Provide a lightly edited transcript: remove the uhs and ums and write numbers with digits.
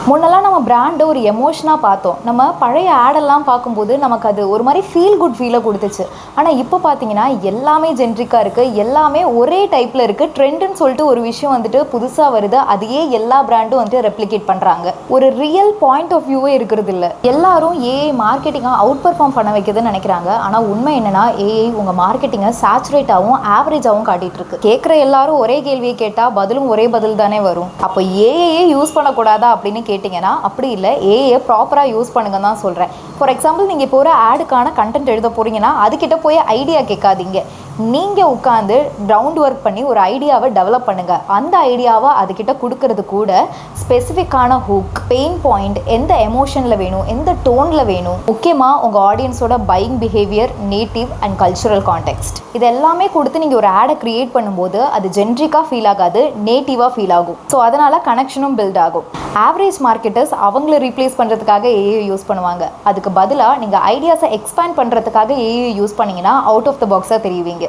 முன்னெல்லாம் நம்ம பிராண்டை ஒரு எமோஷனாக பார்த்தோம். நம்ம பழைய ஆடெல்லாம் பார்க்கும்போது நமக்கு அது ஒரு மாதிரி ஃபீல் குட் ஃபீலை கொடுத்துச்சு. ஆனால் இப்போ பார்த்தீங்கன்னா எல்லாமே ஜென்ரிக்காக இருக்குது, எல்லாமே ஒரே டைப்பில் இருக்குது. ட்ரெண்டுன்னு சொல்லிட்டு ஒரு விஷயம் வந்துட்டு புதுசாக வருது, அதையே எல்லா பிராண்டும் வந்துட்டு ரெப்ளிகேட் பண்ணுறாங்க. ஒரு ரியல் பாயிண்ட் ஆஃப் வியூவே இருக்கிறது இல்லை. எல்லாரும் ஏஐ மார்க்கெட்டிங்காக அவுட் பர்ஃபார்ம் பண்ண வைக்குதுன்னு நினைக்கிறாங்க. ஆனால் உண்மை என்னன்னா, ஏஐ உங்கள் மார்க்கெட்டிங்கை சேச்சுரேட்டாகவும் ஆவரேஜாகவும் காட்டிகிட்டு இருக்கு. கேட்குற எல்லாரும் ஒரே கேள்வியை கேட்டால் பதிலும் ஒரே பதில் தானே வரும். அப்போ ஏஐயே யூஸ் பண்ணக்கூடாதா அப்படின்னு கேட்டிங்கன்னா அப்படி இல்லை, ஏஐயை ப்ராப்பராக யூஸ் பண்ணுங்கன்னு தான் சொல்கிறேன். ஃபார் எக்ஸாம்பிள், நீங்கள் இப்போ ஒரு ஆடுக்கான கண்டென்ட் எழுத போகிறீங்கன்னா அதுக்கிட்ட போய் ஐடியா கேட்காதீங்க. நீங்கள் உட்காந்து கிரவுண்ட் ஒர்க் பண்ணி ஒரு ஐடியாவை டெவலப் பண்ணுங்கள். அந்த ஐடியாவை அதுக்கிட்ட கொடுக்கறது கூட ஸ்பெசிஃபிக்கான ஹூக், பெயின் பாயிண்ட், எந்த எமோஷனில் வேணும், எந்த டோனில் வேணும், முக்கியமாக உங்கள் ஆடியன்ஸோட buying behaviour, native and cultural context, இது எல்லாமே கொடுத்து நீங்கள் ஒரு ஆடை க்ரியேட் பண்ணும்போது அது ஜென்ரிக்காக ஃபீல் ஆகாது, நேட்டிவாக ஃபீல் ஆகும். ஸோ அதனால் கனெக்ஷனும் பில்ட் ஆகும். ஆவரேஜ் மார்க்கெட்டர்ஸ் அவங்கள ரீப்ளேஸ் பண்ணுறதுக்காக ஏஐ யூஸ் பண்ணுவாங்க. அதுக்கு பதிலாக நீங்கள் ஐடியாஸை எக்ஸ்பேண்ட் பண்ணுறதுக்காக ஏஐ யூஸ் பண்ணிங்கன்னா அவுட் ஆஃப் த பாக்ஸாக தெரியுவீங்க.